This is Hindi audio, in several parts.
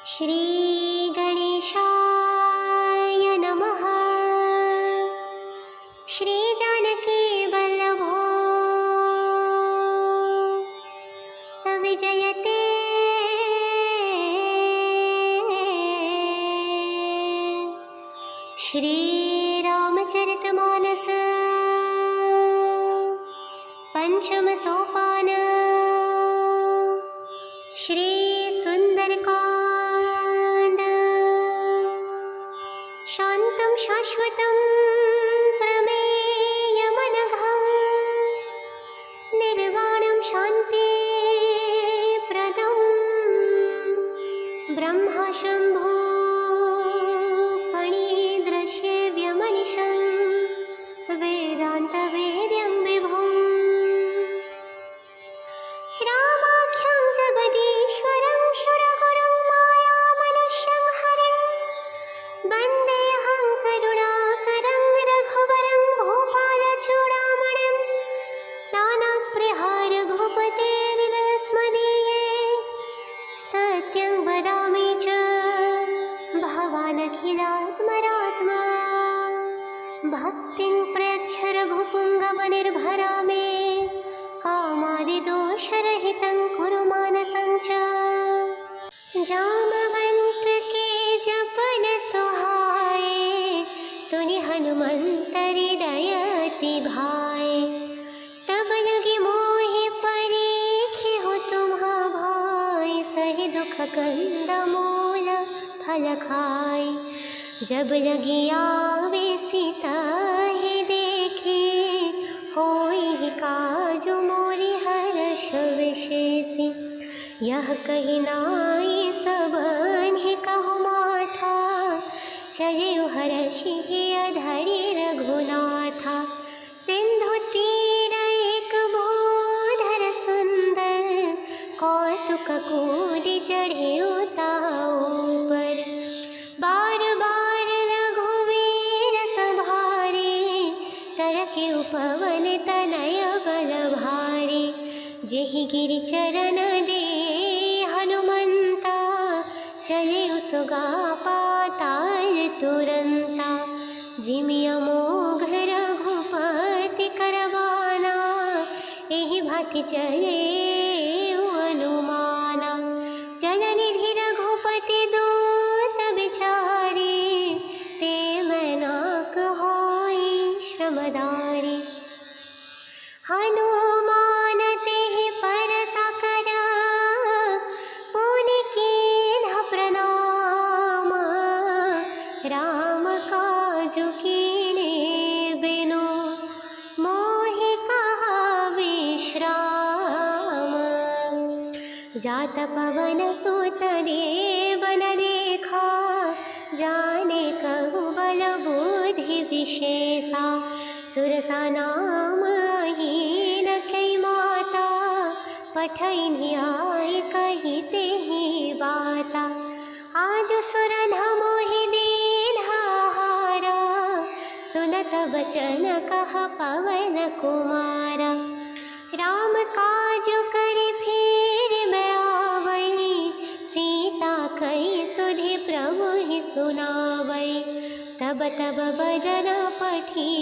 श्री गणेशाय नमः। श्री जानकी वल्लभो विजयते। श्री रामचरितमानस पंचम सोपान। श्री सुंदरकांड। शांतं शाश्वतं प्रमेयमनघं निर्वाणं शान्तिप्रदं ब्रह्मा शम्भो फणीदृश्यव्यमनिशं वेदान्तवेद्यं विभुम् रामाख्यं जगदीश्वरं सुरगुरुं मायामनुष्यं हरिं वन्देऽहं करुणाकरं रघुवरं भूपालचूडामणिं नानास्पृहा रघुपतेर्हृदयस्मदीये सत्यं वदामि च भवानखिलात्मरात्मा भक्तिं प्रयच्छ रघुपुङ्गवनिर्भरा मे कामादिदोषरहितं कुरु मानसं च। जामवंत के जपन सुहाए सुनि हनुमंत हृदय अति भाए। तब लगी मोहि परीखि हो तुम्हा भाई सही दुख कंद मूल फल खाई। जब लगी आवे सीता ही देखी होई काजु मोरी हर्ष विशेषी। यह कही नाई सबन्हि कहु माथा चलिउ हर्षि अधरि रघुनाथा। सिंधु तीर एक भूधर सुंदर कौतुक कूदि चढ़िउ ताऊ पर। बार बार रघुवीर सभारे तरके उपवन तनय बल भारी। जेहि गिरि चरण दे हनुमंता चले सुगा पाताल तुरंता। जिमि अमोघ रघुपति करवाना एहि भांति चले अनुमाना। जलनिधि रघुपति दूत बिचारी ते मैनाक होई श्रमदारी। हनुमान तेहि परसा करा पुनि कीन्ह प्रणाम। राम काजु कीन्हे बिनु मोहि कहा विश्राम। जात पवन सुत देवन देखा जाने कहु बल बुद्धि विशेषा। सुरसा नाम हीन कई माता पठैनि आए कहिते ही बाता। आज सुरन मोहि दीन्हारा सुनत बचन कह पवन कुमारा। राम काजु करि फिर मैं आवै सीता कई सुधि प्रभु ही सुनावै। तब तब बजन पठी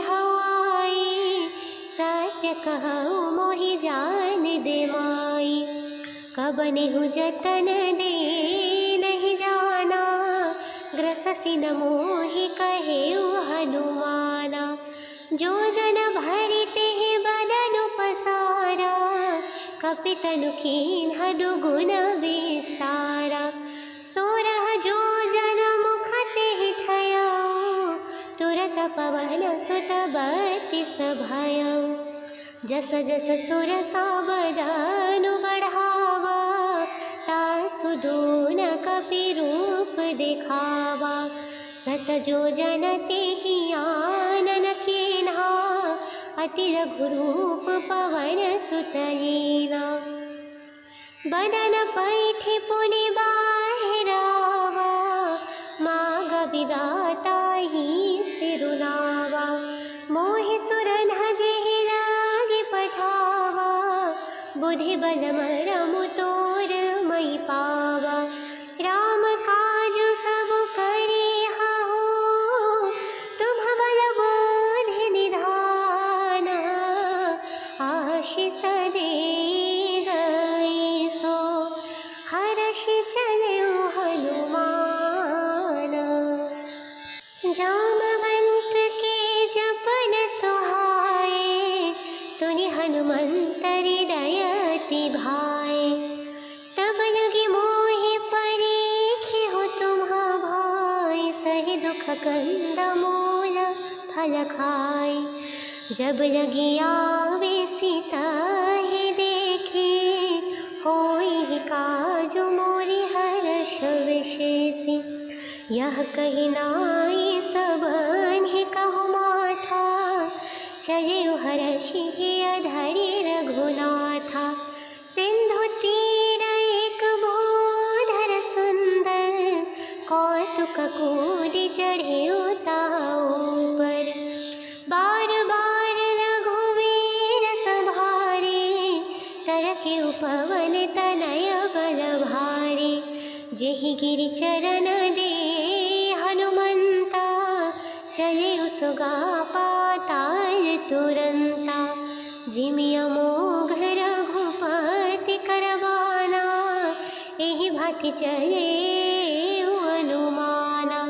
हवाई सत्य कहु मोहि जान दे माई। कब नेहु जतन दे नहीं जाना ग्रससि न मोहि कहेउ हनुमाना। जो जन भरि तेहि बदन पसारा कपितनु कीन्ह दुगुन विस्तारा। सोरह जो जन मुख तेहि ठयउ तुरत पवन सुत बत्तीस भयउ। जस जस सुरसा बदनु बढ़ावा तासु दून कपि रूप दिखावा। सत जो जन तेहि आनन कीन्हा अति रघुरूप पवन सुत लीना। बदन पैठि पुनि बाहिरावा माग विदाता ही सिरुनावा। मोहि सुरन जेहि लागी पठावा बुद्धि बल मरमु तोर मई पावा। राम हर्षि चलयो हनुमान। जामवंत के जपन सुहाए, सुनि हनुमंत हृदय अति भाए। तब लगी मोहि परीखे हो तुम्हा भाई, सही दुख कंद मूल फल खाई। जब लगी आवे सीता ही देखे, होई काजु मोरि हर्ष विशेषी। यह कही नाई सबन्हि कहु माथा, चलियो हर्षि अधरि रघुनाथा। सिंधु तीर एक भूधर सुंदर, कौतुक कूदि चढ़ियो ताऊ पर। बार बार रघुवीर सभारे, तरके उपवन तनय बल भारी। जेहि गिरि चरण दे हनुमंता, चले सुगा पाताल तुरंता। जिमि अमोघ रघुपति करवाना, एहि भांति चले हनुमाना।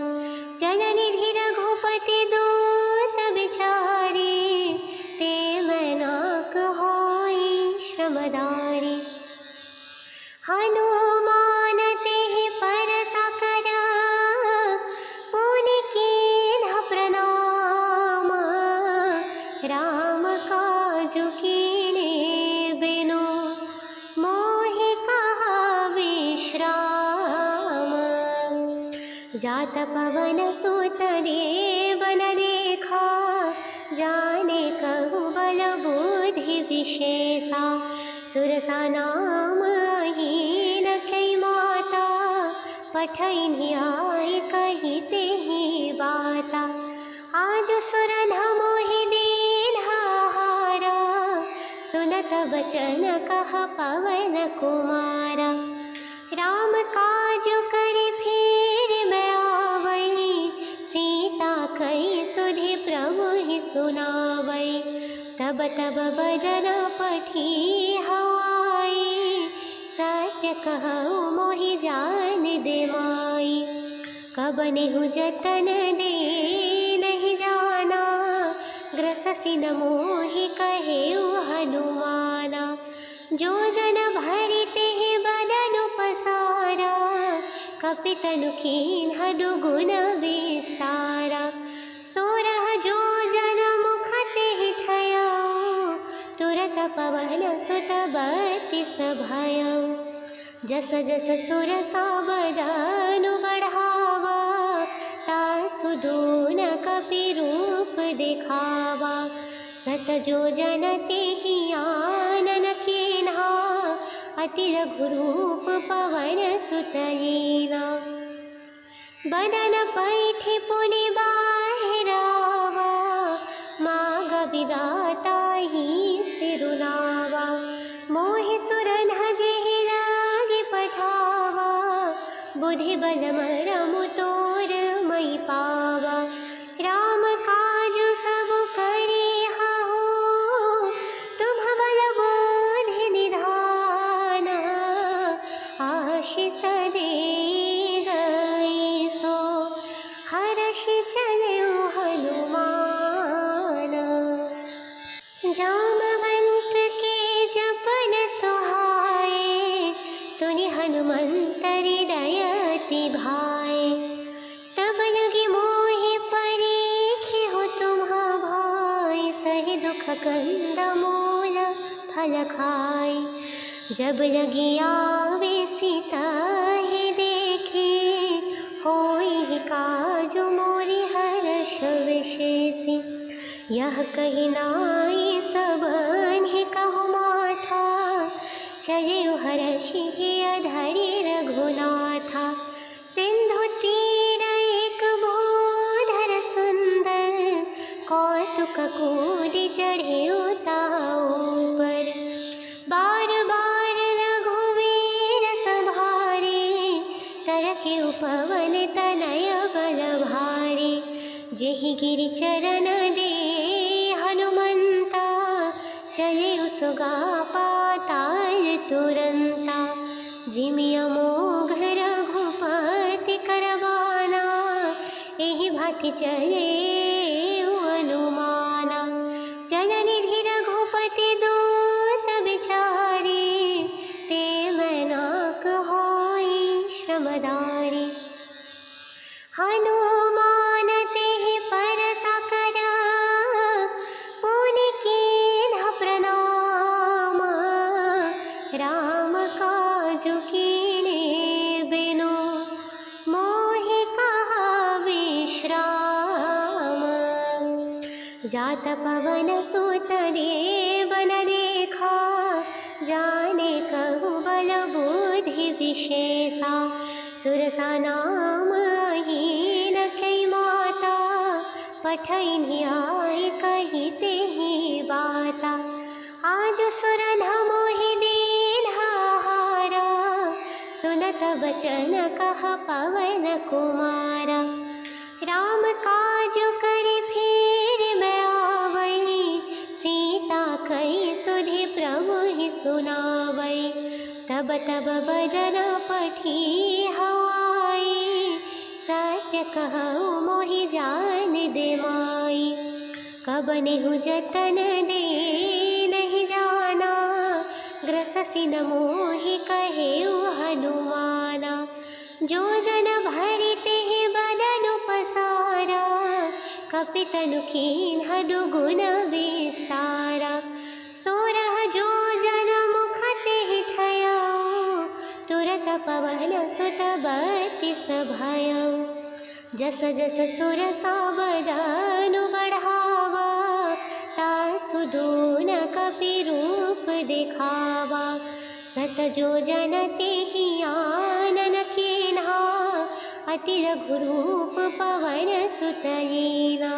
जननिधि रघुपति दूत बिचारे, ते मैनाक होई श्रमदारी। हनुमान तेहि परसा करा, पुनि कीन्ह प्रणाम। राम काजु कीन्हे बिनु, मोहि कहा विश्राम। जात पवन सुत देवन देखा, जाने कहु बल बुद्धि विशेषा। सुरसा नाम हीन कई माता, पठैनि आए कही तेहि बाता। आज सुरन मोहि दीन्हा हारा, सुनत बचन कह पवन कुमारा। राम काजु करि फिर मैं आवै, सीता कई सुधि प्रभु ही सुनावै। तब तब बदन पठी हवाई, सत्य कहु मोहि जान दे माई। कब नेहु जतन दे नहीं जाना, ग्रससि न मोहि कहेउ हनुमाना। जो जन भरि तेहि बदन पसारा, कपितनु कीन्ह दुगुन विस्तारा। सोरह जो जन मुख तेहि ठयउ, तुरत पवन सुत बत्तीस भयउ। जस जस सुरसा बदनु बढ़ावा, तासु दून कपि रूप दिखावा। सत जो जन तेहि आनन कीन्हा, अति रघुरूप पवन सुत लीना। बदन पैठि पुनि बाहिरावा, माग विदाता ही सिरुनावा। मोहि सुरन जेहि लागे पठावा, बुद्धि बल मरमु तोर मई पावा। राम काजु सब करिहु, तुम बल बुद्धि निधाना। आशीष दे गई सो, हर्षि चलयो हनुमान। जामवंत के जपन सुहाए, सुनि हनुमंत हृदय अति भाए। तब लगी मोहि परीखे हो तुम्हा भाई, सही दुख कंद मूल फल खाई। जब लगी आवे सीता ही देखे, होई काजु मोरि हर्ष विशेषी। यह कही नाई सबन्हि कहु माथा, चलियो हर्षि अधरि रघुनाथा। सिंधु तीर एक भूधर सुंदर, कौतुक कूदि चढ़ियो ताऊ पर। बार बार रघुवीर सभारे, तरके उपवन तनय बल भारी। जेहि गिरि चरण दे हनुमंता, चले सुगा पाताल तुरंता। जिमि अमोघ भाग्य चले अनुमाना। जलनिधि रघुपति दूत बिचारे, ते मैनाक होई श्रमदारी। हनुमान तेहि परसा करा, पुनि कीन्ह प्रणाम। राम काजु कीन्हे बिनु, मोहि कहा विश्राम। जात पवन सुत देवन देखा, जाने कहु बल बुद्धि विशेषा। सुरसा नाम हीन कई माता, पठैनि आए कही तेहि बाता। आज सुरन मोहि दीन्हारा, सुनत बचन कह पवन कुमारा। राम काजु करि फिर मैं आवै, सीता कई सुधि प्रभु ही सुनावै। तब तब बदन पठी हवाई, सत्य कहु मोहि जान दे माई। कब नेहु जतन दे नहीं जाना, ग्रससि न मोहि कहेउ हनुमाना। जो जन भरि तेहि बदन पसारा, कपितनु कीन्ह दुगुन विस्तारा। सोरह जो जन मुख तेहि ठयउ, तुरत पवन सुत बत्तीस भयउ। जस जस सुरसा बदनु बढ़ावा, तासु दून कपि रूप दिखावा। सत जो जन तेहि आनन कीन्हा, अति रघुरूप पवन सुत लीना।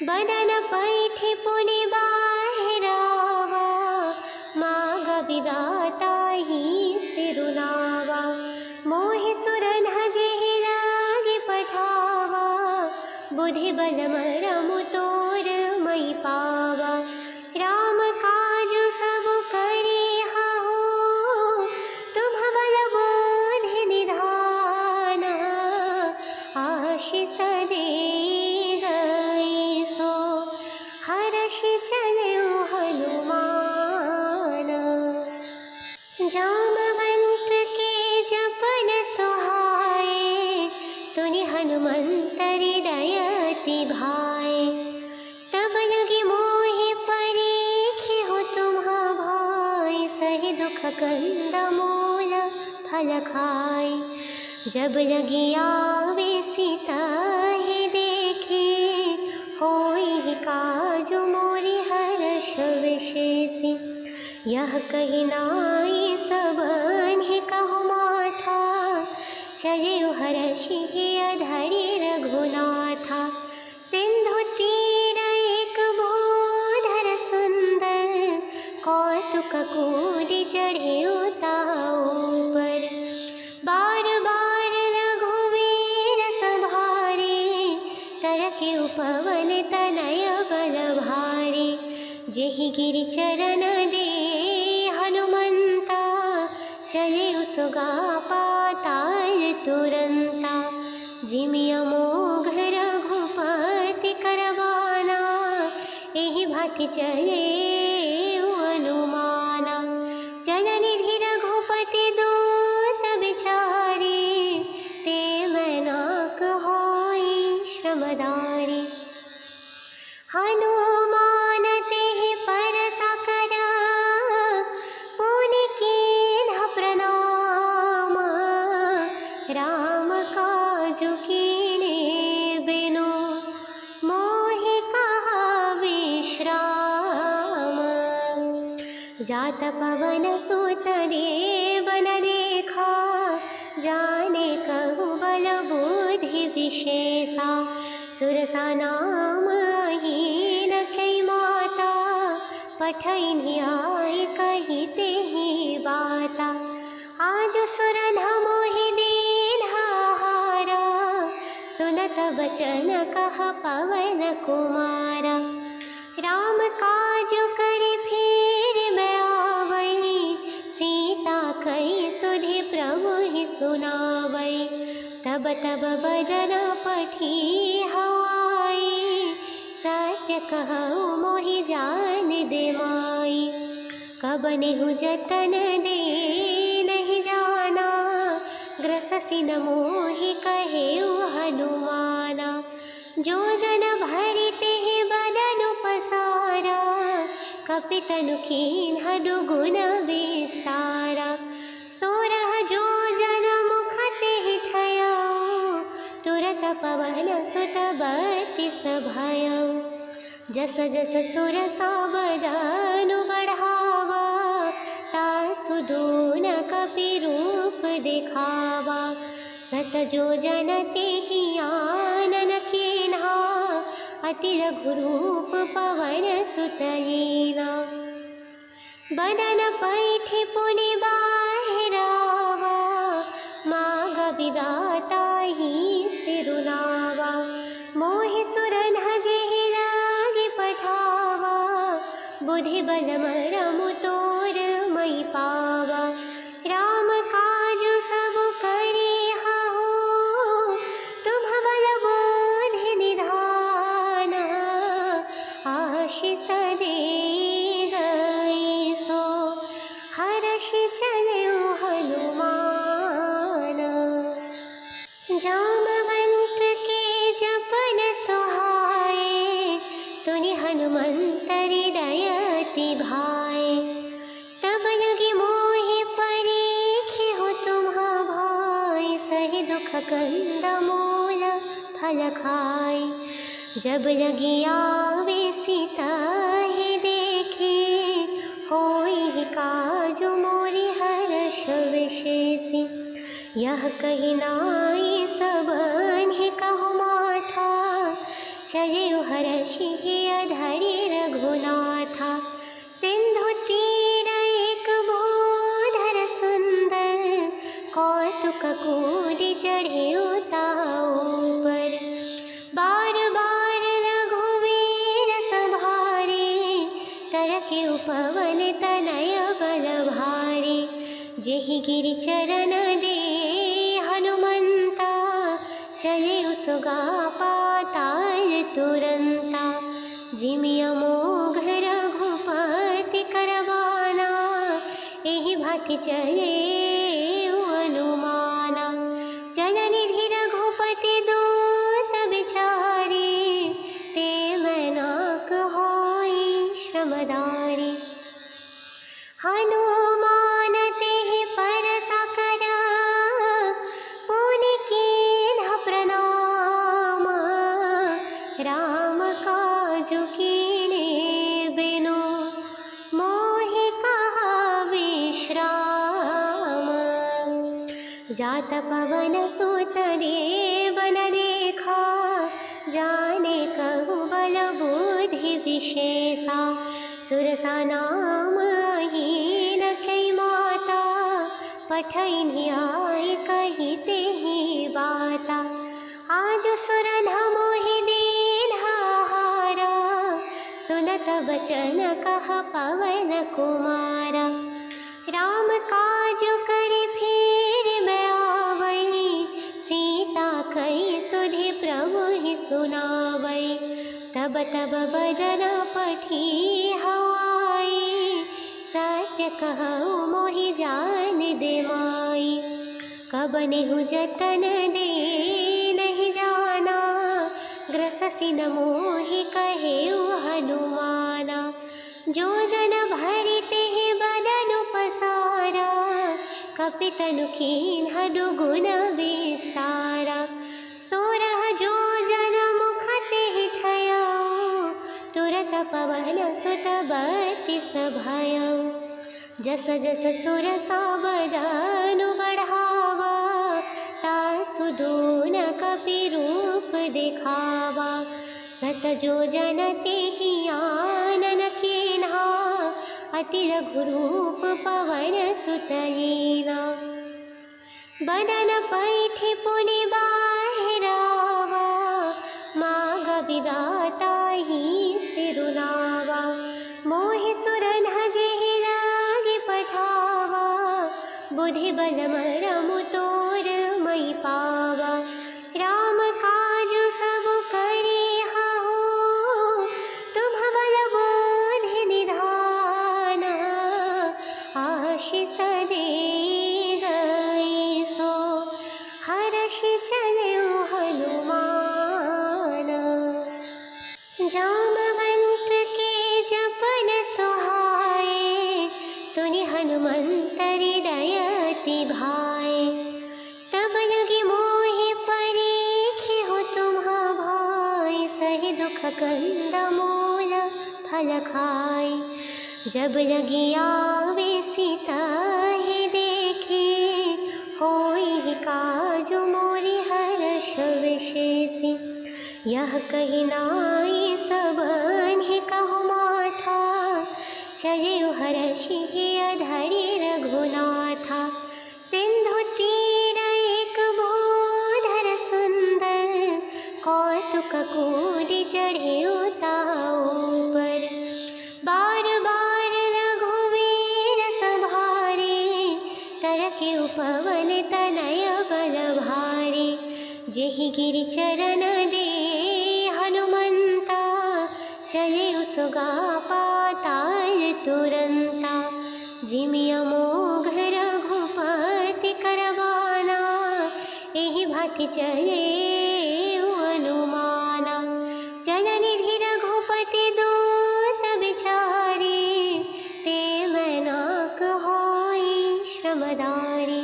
बदन पैठि पुनि बाहिरावा, माग विदाता ही सिरुनावा। मोहि सुरन जेहि लागे पठावा, बुद्धि बल मरमु तोर मई पावा। राम काजु सब करिहु, तुम बल बुद्धि निधाना। आशीष दे गई सो, हर्षि चलउ हनुमान। जामवंत के जपन सुहाए, सुनि हनुमंत हृदय अति भाए। तब लगी मोहि परीखिहु तुम्हा भाई, सहि दुख कंद मूल फल खाई। जब लगी आवे सीता ही देखे, होई काजु मोरि हर्ष विशेषी। यह कही नाई सबन्हि कहु माथा, चलिउ हर्षि अधरि रघुनाथा। सिंधु तीर एक भूधर सुंदर, कौतुक कूदि चढ़िउ ताऊ पर। बार बार रघुवीर सभारे, तरकिउ पवन तनय बल भारी। जेहि गिरि चरण दे हनुमंता, चलिउ सुगा पाताल तुरंता। जिमि अमोघ रघुपति करवाना, एहि भांति चले अनुमाना। जलनिधि रघुपति दूत बिचारे, ते मैनाक होई श्रमदारी। हनुमान तेहि परसा करा, पुनि कीन्ह प्रणाम। राम काजु कीन्हे बिनु, मोहि कहा विश्राम। जात पवन सुत देवन देखा, जाने कहु बल बुद्धि विशेषा। सुरसा नाम हीन कई माता, पठैनि आए कही तेहि बाता। आज सुरन मोहि दीन्हारा, सुनत बचन कह पवन कुमारा। राम काजु करि फिर मैं आवै, सीता कई सुधि प्रभु ही सुनावै। तब तब बदन पठी हवाई, सत्य कहूँ मोहि जान दे माई। कब नेहु जतन दे नहीं जाना, ग्रससि न मोहि कहेउ हनुमाना। जो जन भरि तेहि बदन पसारा, कपितनु कीन्ह दुगुन विस्तारा। सोरह जो जन मुख तेहि ठयउ, तुरत पवन सुत बत्तीस भयउ। जस जस सुरसा बदनु बढ़ावा, तासु दून कपि रूप दिखावा। सत जो जन तेहि आनन कीन्हा, अति रघुरूप पवन सुत लीना। बदन पैठि पुनि बाहिरावा, माग विदाता ही सिरुनावा। मोहि सुरन जेहि लागी पठावा, बुद्धि बल मरमु तोर मई पावा। राम काजु सब करिहउ, तुम बल बुद्धि निधाना। आशीष दे गई सो, हर्षि चलउ हनुमान। जामवंत के जपन सुहाए, सुनि हनुमंत हृदय अति भाए। तब लगी मोहि परीखिहु तुम्हा भाई, सहि दुख कंद मूल फल खाई। जब लगी आवे सीता ही देखे, होई काजु मोरि हर्ष विशेषी। यह कही नाई सबन्हि कहु माथा, चलिउ हर्षि अधरि रघुनाथा। सिंधु तीर एक भूधर सुंदर, कौतुक कूदि चढ़िउ ताऊ पर। बार बार रघुवीर सभारे, तरकिउ पवन तनय बल भारी। जेहि गिरि चरण दे हनुमंता, चलिउ सुगा पाताल तुरंता। जिमि अमोघ रघुपति करवाना, एहि भांति चलेउ हनुमाना। जननिधि रघुपति दूत बिचारी, ते मैनाक होई श्रमदारी। हनुमान तेहि परसा करा, पुनि कीन्ह प्रणाम। राम काजु कीन्हे बिनु, मोहि कहा विश्राम। जात पवन सुत देवन देखा, जाने कहु बल बुद्धि विशेषा। सुरसा नाम हीन कई माता, पठैनि आए कही तेहि बाता। आज सुरन मोहि दीन्हा आहारा, सुनत बचन कह पवन कुमारा। राम काजु करि फिर मैं आवै, सीता कई सुधि प्रभु ही सुनावै। तब तब बदन पठी हवाई, सत्य कहूँ मोहि जान दे माई। कब नेहु जतन दे नहीं जाना, ग्रससि न मोहि कहेउ हनुमाना। जो जन भरि तेहि बदन पसारा, कपितनु कीन्ह दुगुन विस्तारा। सोरह जो जन मुख तेहि ठयउ, तुरत पवन सुत बत्तीस भयउ। जस जस सुरसा बदनु बढ़ावा, तासु दून कपि रूप दिखावा। सत जो जन तेहि आनन कीन्हा, अति रघुरूप पवन सुत लीना। बदन पैठि पुनि बाहिरावा, माग विदाता ही सिरुनावा। मोहि सुरन जेहि लागी पठावा, बुद्धि बल मरमु तोर मई पावा। फल खाई। जब लगी आवे सीता ही देखे, होई काजु मोरी हर्ष विशेषी। यह कही नाई सबन ही कहु माथा, चले हर्षि अधरि रघुनाथा। सिंधु तीर एक भूधर सुंदर, कौतुक कूदि चढ़े ऊपर। बार बार रघुवीर सभारे, तरके उपवन तनय बल भारी। जेहि गिरि चरण दे हनुमंता, चले उसगा पाताल तुरंता। जिमि अमोघ रघुपति करवाना, एहि भांति चले अनुमाना। जननिधि रघुपति दूत बिचारी, ते मैनाक होई श्रमदारी।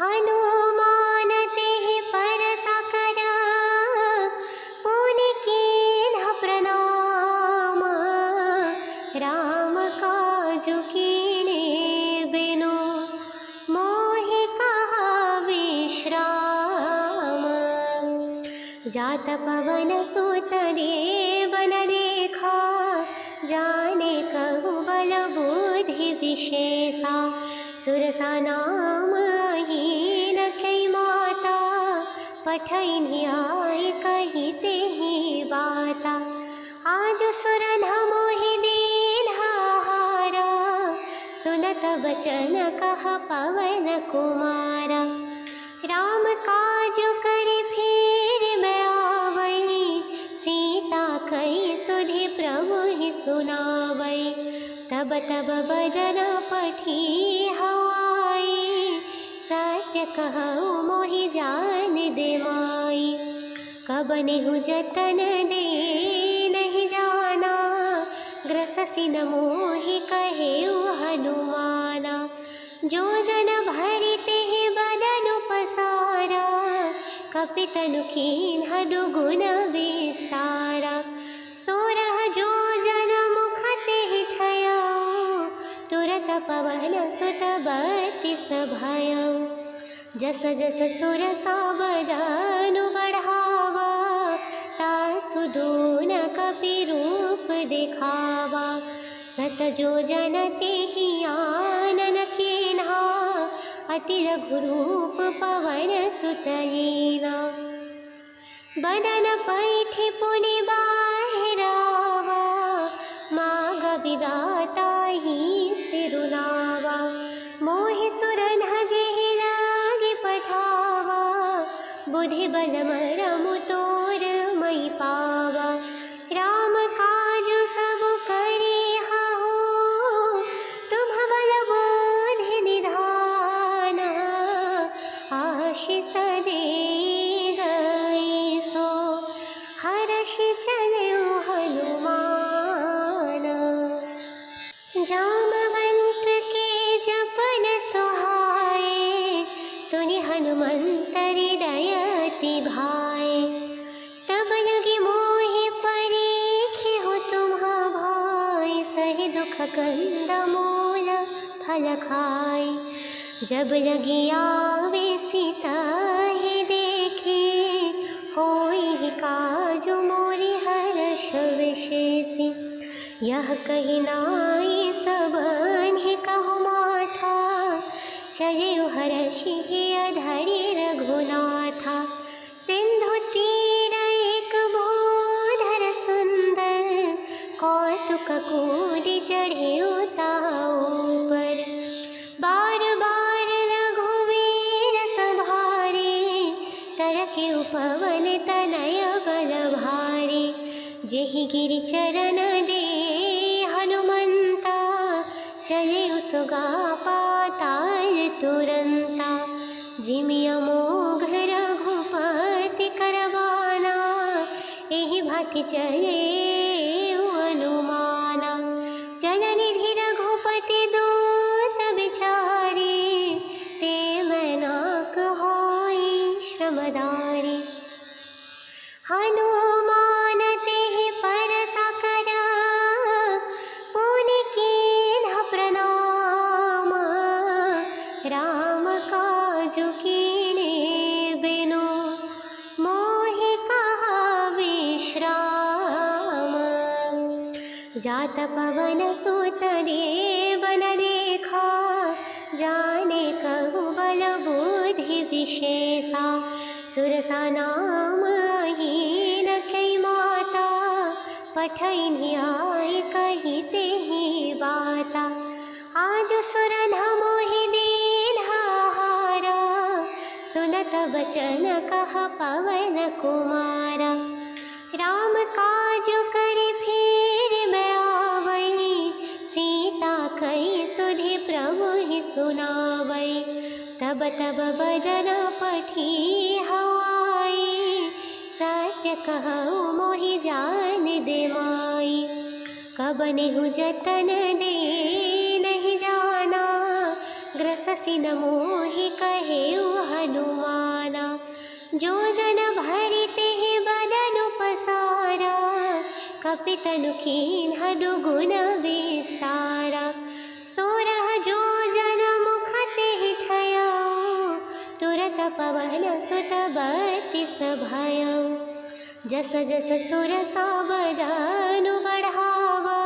हनुमान तेहि परसा करा, पुनि कीन्ह प्रणाम। राम काजु कीन्हे बिनु, मोहि कहा विश्राम। जात पवन सुत देवन देखा, जाने कहु बल बुद्धि विशेषा। सुरसा नाम हीन कई माता, पठैनि आए कही तेहि बाता। आज सुरन मोहि दीन्हारा, सुनत बचन कह पवन कुमारा। राम काजु करि फिर मैं आवै, सीता कई सुधि प्रभु ही सुनावै। तब तब बदन पठी हवाई, सत्य कहु मोहि जान दे माई। कब नेहु जतन दे नहीं जाना, ग्रससि न मोहि कहेउ हनुमाना। जो जन भरि तेहि बदन पसारा, कपितनु कीन्ह दुगुन विस्तारा। सोरह जो जन मुख तेहि ठयउ, तुरत पवन सुत बत्तीस भयउ। जस जस सुरसा बदनु बढ़ावा, तासु दून कपि रूप दिखावा। सत जो जन तेहि आनन कीन्हा, अति रघुरूप पवन सुत लीना। बदन पैठि पुनि बाहिरावा, माग विदाता ही सिरुनावा। मोहि सुरन जेहि लागी पठावा, बुद्धि बल मरमु तोर मई पावा। राम काजु सब करिहउ, तुम बल बुद्धि निधाना। आशीष दे गई सो, हर्षि चलेउ हनुमान। जामवंत के जपन सुहाए, सुनि हनुमंत हृदय अति भाए। तब लगी मोहि परीखिहु तुम्हा भाई, सहि दुख कंद मूल फल खाई। जब लगी आवे सीता ही देखे, होई काजु मोरी हर्ष विशेषी। यह कही नाई सबन ही कहु माथा, चले हर्षि अधरि रघुनाथा। सिंधु तीर एक भूधर सुंदर, कौतुक कूदि चढ़े ऊपर। बार बार रघुवीर सभारे, तरके उपवन तनय बल भारी। जेहि गिरि चरण दे हनुमंता, चले उसगा पाताल तुरंता। जिमि अमोघ रघुपति करवाना, एहि भांति चले अनुमाना। जननिधि रघुपति दूत बिचारी, ते मैनाक होई श्रमदारी। हनुमान तेहि परसा करा, जात पवन सुत देव न देखा, जाने कहु बल बुद्धि विशेषा। सुरसा नाम अहीन कई माता, पठैनि आय कहिते ही बाता। आज सुरन मोहि दीन्हारा, सुनत बचन कह पवन कुमारा। राम काज करि फिर मैं आवै, सीता कहि सुधि प्रभु ही सुनावै। तब तब बदन पठी हवाई, सत्य कहु मोहि जान दे माई। कब नेहु जतन दे नहीं जाना, ग्रससि न मोहि कहेउ हनुमाना। जो जन भरि तेहि बदन पसारा, कपितनु कीन्ह दुगुन विस्तारा। सोरह जो जन मुख तेहि ठयउ, तुरत पवन सुत बत्तीस भयउ। जस जस सुरसा बदनु बढ़ावा,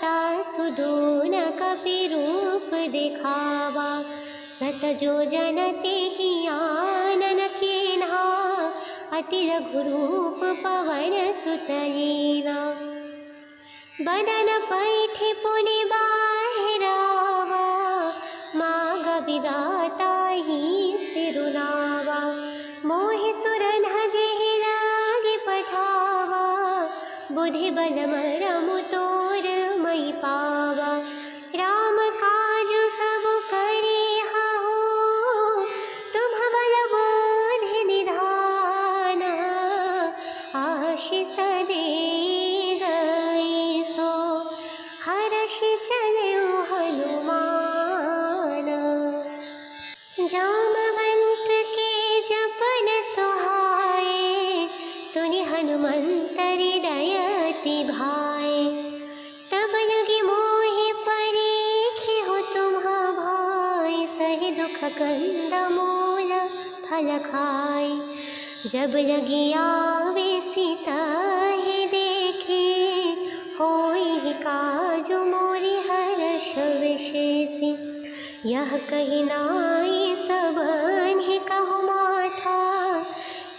तासु दून कपि रूप दिखावा। सत जो जन तेहि आनन कीन्हा, अति रघुरूप पवन सुत लीना। बदन पैठि पुनि बाहिरावा, माग विदाता ही सिरुनावा। मोहि सुरन जेहि लागी पठावा, बुद्धि बल मरमु तोर मई पावा। राम काज सब करिहु, तुम बल बुद्धि निधाना। आशीष दे गई सो, हर्षि चलउ हनुमान। जामवंत के जपन सुहाए, सुनि हनुमंत हृदय अति भाए। तब लगी मोहि परीखिहु तुम्हा भाई, सहि दुख कंद मूल फल खाई। जब लगी आवे सीता ही देखे, होई काजु मोरि हर्ष विशेषी। यह कही नाई सबन्हि कहु माथा,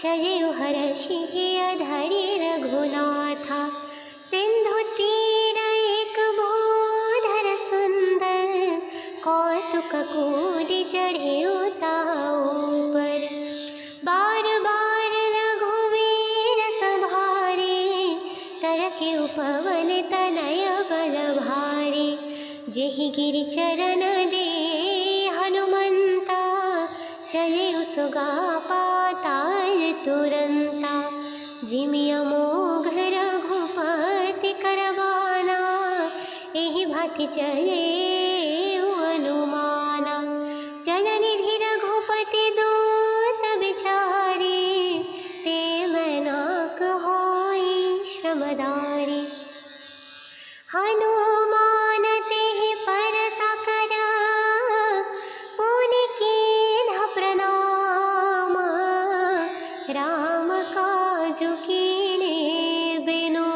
चलिउ हर्षि अधरि रघुनाथा। सिंधु तीर एक भूधर सुंदर, कौतुक कूदि चढ़िउ ताऊ पर। बार बार रघुवीर सभारे, तरकिउ पवन तनय बल भारी। जेहि गिरि चरण दे हनुमंता, चलिउ सुगा पाताल तुरंता। जिमि अमोघ रघुपति करवाना, एहि भांति चले हनुमाना। जननिधि रघुपति दूत बिचारी, ते मैनाक होई श्रमदारी। हनुमान तेहि परसा करा, पुनि कीन्ह प्रणाम। राम काजु कीन्हे बिनु,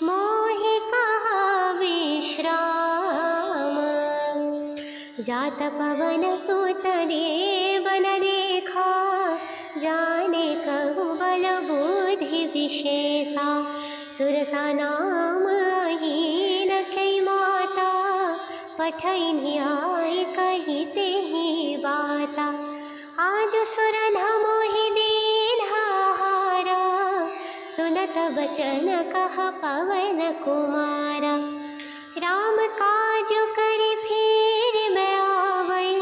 मोहि कहा विश्राम। जात पवन सुत देव न देखा, जाने कहु बल बुद्धि विशेषा। सुरसा नाम अहीन कई माता, पठैनि आय कहिते ही बाता। आज सुरन मोहि दीन्हारा, सुनत बचन कह पवन कुमारा। राम काज करि फिर मैं आवै,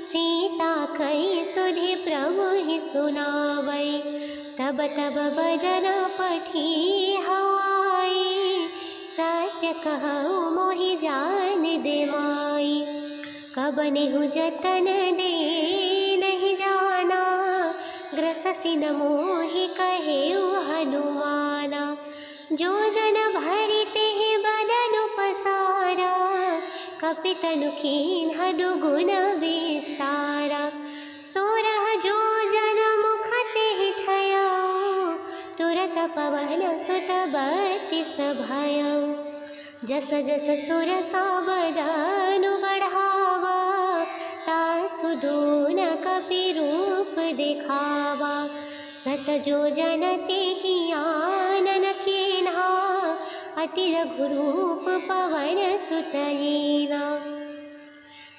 सीता कहि सुधि प्रभु ही सुनावै। तब तब बदन पठी हवाई, सत्य कहु मोहि जान दे माई। कब नेहु जतन दे नहीं जाना, ग्रससि न मोहि कहेउ हनुमाना। जो जन भरि तेहि बदन पसारा, कपितनु कीन्ह दुगुन विस्तारा। सोरह जो जन मुख तेहि ठयउ, तुरत पवन सुत बत्तीस भयउ। जस जस सुरसा बदनु बढ़ावा, तासु दून कपि रूप दिखावा। सत जो जन तेहि आनन कीन्हा, अति रघुरूप पवन सुत लीना।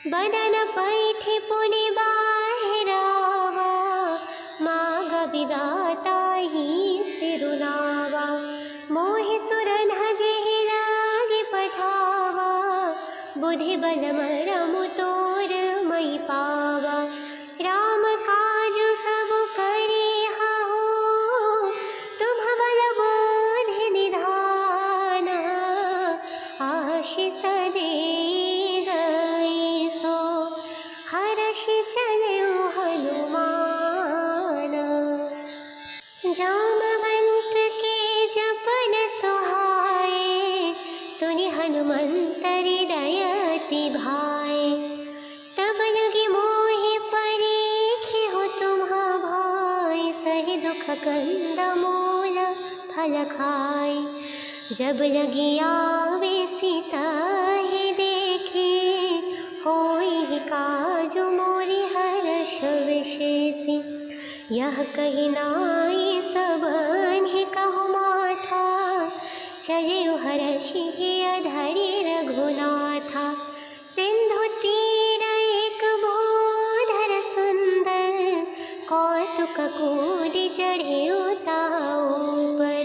बदन पैठि पुनि बाहिरावा, माग विदाता ही सिरुनावा। मोहि सुरन जेहि लागी पठावा, बुद्धि बल मरमु तोर मई पावा। राम काजु सब करिहु, तुम बल बुद्धि निधाना। आशीष दे गई सो, हर्षि चलऊ हनुमान। जामवंत के जपन सुहाए, सुनि हनुमंत हृदय अति भाए। तब लगी मोहि परीखिहु तुम्हा भाई, सहि दुख कंद मूल फल खाई। जब लगी आवे सीता ही देखे, होई काजु मोरि हर्ष विशेषी। यह कही नाई सबन्हि कहु माथा, चलिउ हर्षि अधरि रघुनाथा। सिंधु तीर एक भूधर सुंदर, कौतुक कूदि चढ़िउ ताऊ पर।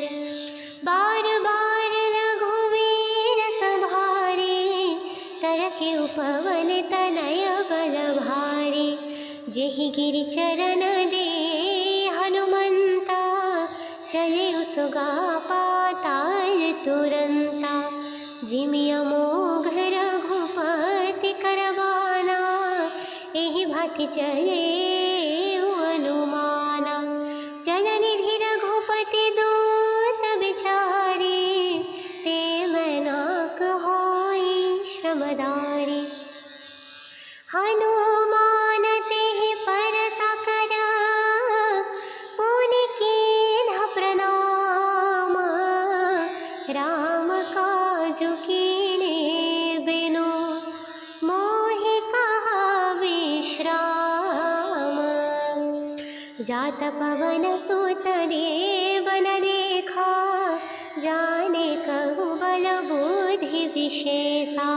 बार बार रघुवीर सभारे, तरकिउ पवन तनय बल भारी। जेहि गिरि चरण दे हनुमंता, चलिउ सुगा पाताल तुरंता। जिमि अमोघ रघुपति करवाना, एहि भांति चले हनुमाना। जलनिधि रघुपति दूत बिचारे, ते मैनाक होई श्रमदारी। हनुमान तेहि परसा करा, पुनि कीन्ह प्रणाम। राम काजु कीन्हे बिनु, मोहि कहा विश्राम। जात पवन सुत देवन देखा, जाने कहु बल बुद्धि विशेषा।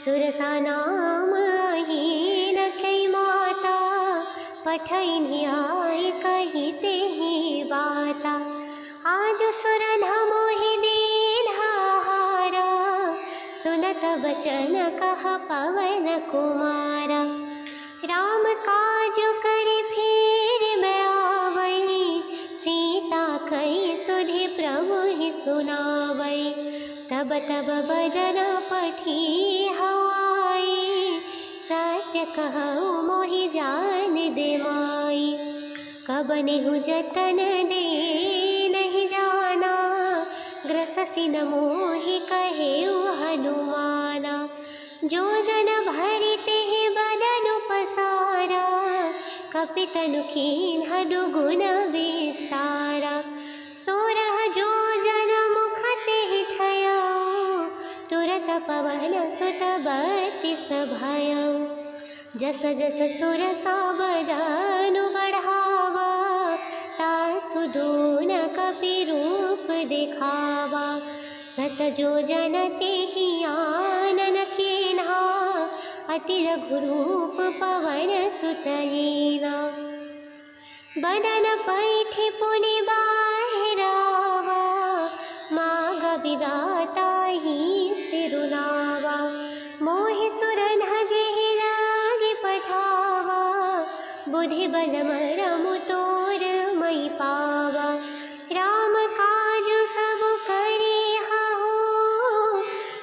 सुरसा नाम हीन कई माता, पठैनि आई कही तेहि बाता। आज सुरन मोहि दीन्हा हारा, सुनत बचन कह पवन कुमारा। राम काजु करि फिर मैं आवै, सीता कई सुधि प्रभु ही सुनावै। तब तब बदन पठी हवाई, सत्य कहु मोहि जान दे माई। कब नेहु जतन दे नहीं जाना, ग्रससि न मोहि कहेउ हनुमाना। जो जन भरि तेहि बदन पसारा, कपि तनु कीन्ह दुगुन विस्तारा। सोरह जो जन मुख तेहि ठयउ, तुरत पवन सुत बत्तीस भयउ। जस जस सुरसा बदनु बढ़ावा, तासु दून कपि रूप दिखावा। सत जो जन तेहि आनन कीन्हा, अति रघुरूप पवन सुत लीना। बदन पैठि पुनि बाहिरावा, माग विदाता ही सिरुनावा। मोहि सुरन जेहि लागी पठावा, बुद्धि बल मरमु तोर मई पावा। राम काजु सब करिहु,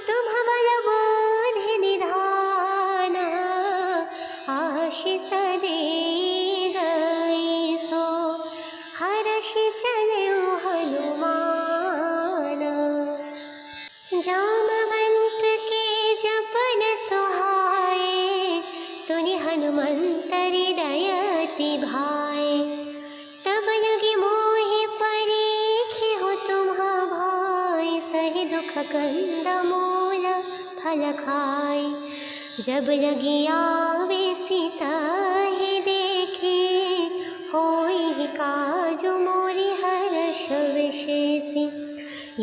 तुम बल बुद्धि निधाना। आशीष दे गई सो, हर्षि चलऊ हनुमान। जामवंत के जपन सुहाए, सुनि हनुमंत हृदय अति भाए। तब लगी मोहि परीखिहु तुम्हा भाई, सहि दुख कंद मूल फल खाई। जब लगी आवे सीता ही देखे, होई काजु मोरी हर्ष विशेषी।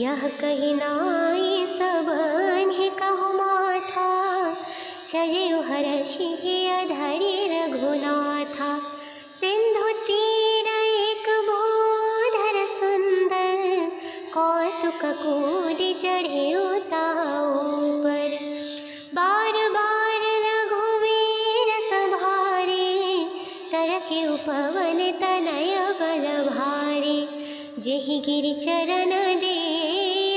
यह कही नाई सबन ही कहु माथा, चले हर्षि अधरि रघुनाथा। सिंधु तीर एक भूधर सुंदर, कौतुक कूदि चढ़े ऊपर। बार बार रघुवीर सभारे, तरके उपवन तनय बल भारी। जेहि गिरि चरण दे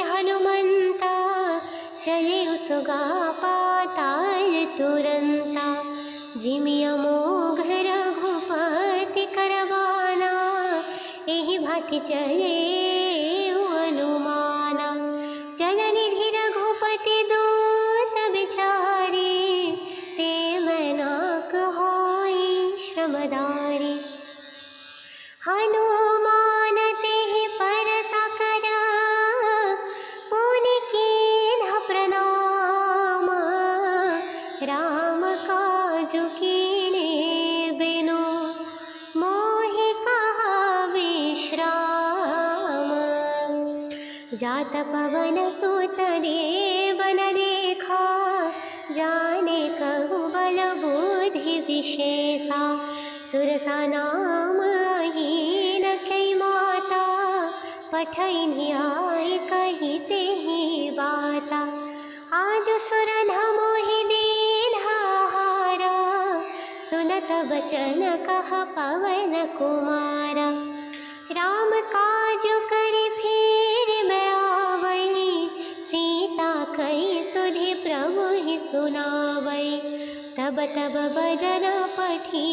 हनुमंता, चले सुगा पाताल तुरंता। जिमि अमोघ रघुपति करवाना, एहि भांति चले अनुमाना। जननिधि रघुपति दूत बिचारी, ते मैनाक होई श्रमदारी। हनुमान तेहि परसा करा, पुनि कीन्ह प्रणाम। राम काजु कीन्हे बिनु, मोहि कहा विश्राम। जात पवन सुत देवन देखा, जाने कहु बल बुद्धि विशेषा। सुरसा नाम अहीन कई माता, पठैनि आए कही तेहि बाता। आज सुरन मोहि दीन्हारा, सुनत बचन कह पवन कुमारा। राम काजु करि फिर मैं आवै, सीता कई सुधि प्रभु ही सुनावै। तब तब बदन पठी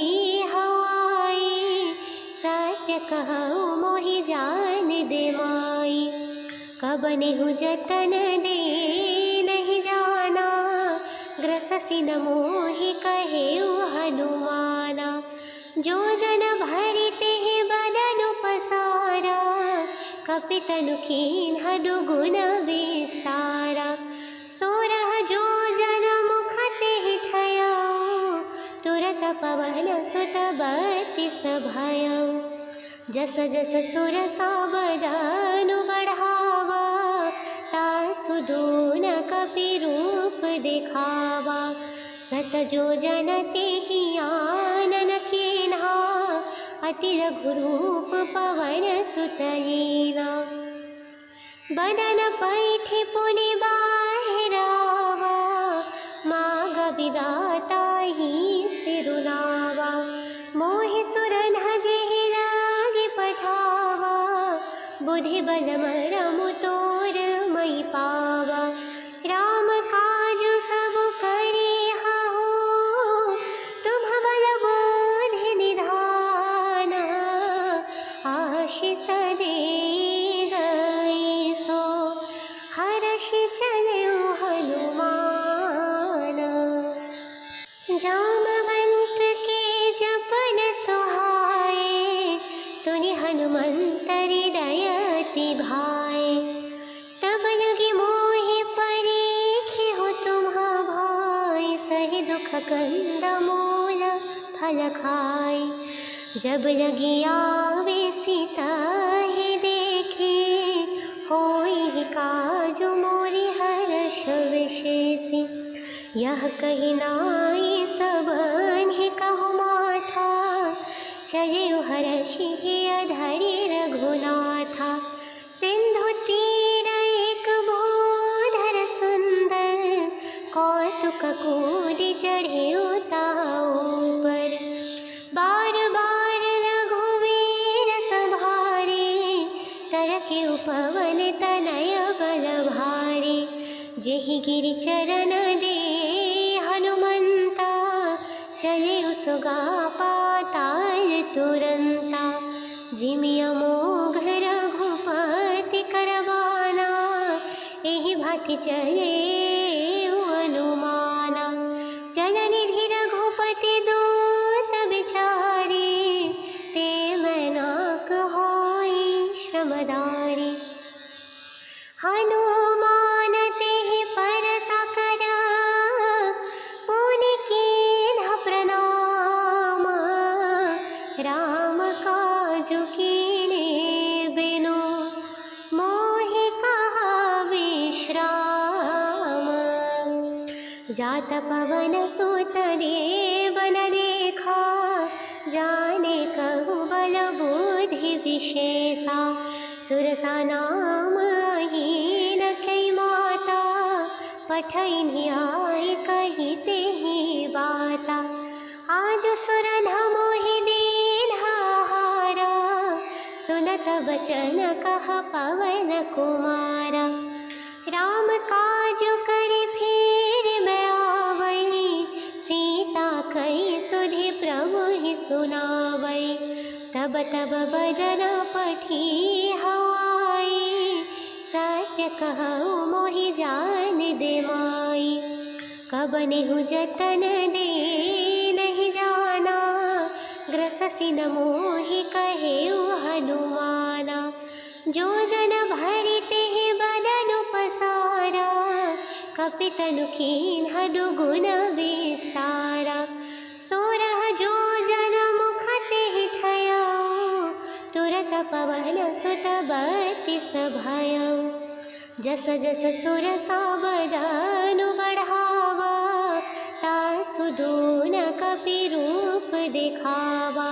हवाई, सत्य कहु मोहि जान दे माई। कब नेहु जतन दे नहीं जाना, ग्रससि न मोहि कहेउ हनुमाना। जो जन भरि तेहि बदन पसारा, कपितनु कीन्ह दुगुन विस्तारा। सोरह जो जन मुख तेहि ठयउ, तुरत पवन सुत बत्तीस भयउ। जस जस सुरसा बदनु बढ़ावा, तासु दून कपि रूप दिखावा। सत जो जन तेहि आनन कीन्हा, अति रघुरूप पवन सुत लीना। बदन पैठि पुनि बाहिरावा, माग विदाता ही सिरुनावा। मोहि सुरन जेहि लागी पठावा, बुद्धि बल मरमु तोर मई पावा। राम काजु सब करिहउ, तुम बल बुद्धि निधाना। आशीष दे गई सो, हर्षि चलेउ हनुमान। जामवंत के जपन सुहाए, सुनि हनुमंत हृदय अति भाए। तब लगी मोहि परीखिहु तुम्हा भाई, सहि दुख कंद मूल फल खाई। जब लगी आवे सीता ही देखे, होई काजु मोरी हर्ष विशेषी। यह कही नाई सबन ही कहु माथा, चले हर्षि अधरि रघुनाथा। सिंधु तीर एक भूधर सुंदर, कौतुक कूदि चढ़े ऊपर। बार बार रघुवीर सभारे, तरके उपवन तनय बल भारी। जेहि गिरि चरण दे हनुमंता, चले सुगा पाताल तुरंता। जिमि अमोघ रघुपति करवाना, एहि भांति चले अनुमाना। जननिधि रघुपति दूत बिचारी, ते मैनाक होई श्रमदारी। हनुमान तेहि परसा करा, काजु कीने बिनु मोहि कहा विश्राम। जात पवन सुत देव न देखा जाने कहु बल बुद्धि विशेषा। सुरसा नाम हीन कई माता पठैनि आय कही तेहि बाता। आज सुरन मोहि दीन्हारा सुनत बचन कह पवन कुमारा। राम काजु करि फिर मैं आवै सीता कई सुधि प्रभु ही सुनावै। तब तब बदन पठी हवाई सत्य कहु मोहि जान दे माई। कब नेहु जतन दे नहीं जाना ग्रससि न मोहि कहेउ हनुमाना। जो जन भरि तेहि बदन पसारा कपितनु कीन्ह दुगुन विस्तारा। सोरह जो जन मुख तेहि ठयउ तुरत पवन सुत बत्तीस भयउ। जस जस सुरसा बदनु बढ़ावा तासु दून कपि रूप दिखावा।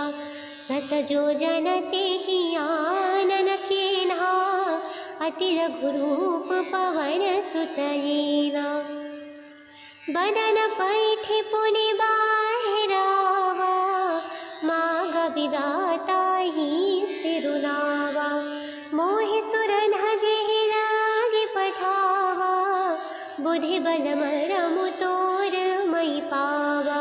सत जो जन तेहि आनन कीन्हा अति रघुरूप पवन सुत लीना। बदन पैठि पुनि बाहिरावा माग विदाता ही सिरुनावा। मोहि सुरन जेहि लागी पठावा बुद्धि बल मरमु तोर मई पावा।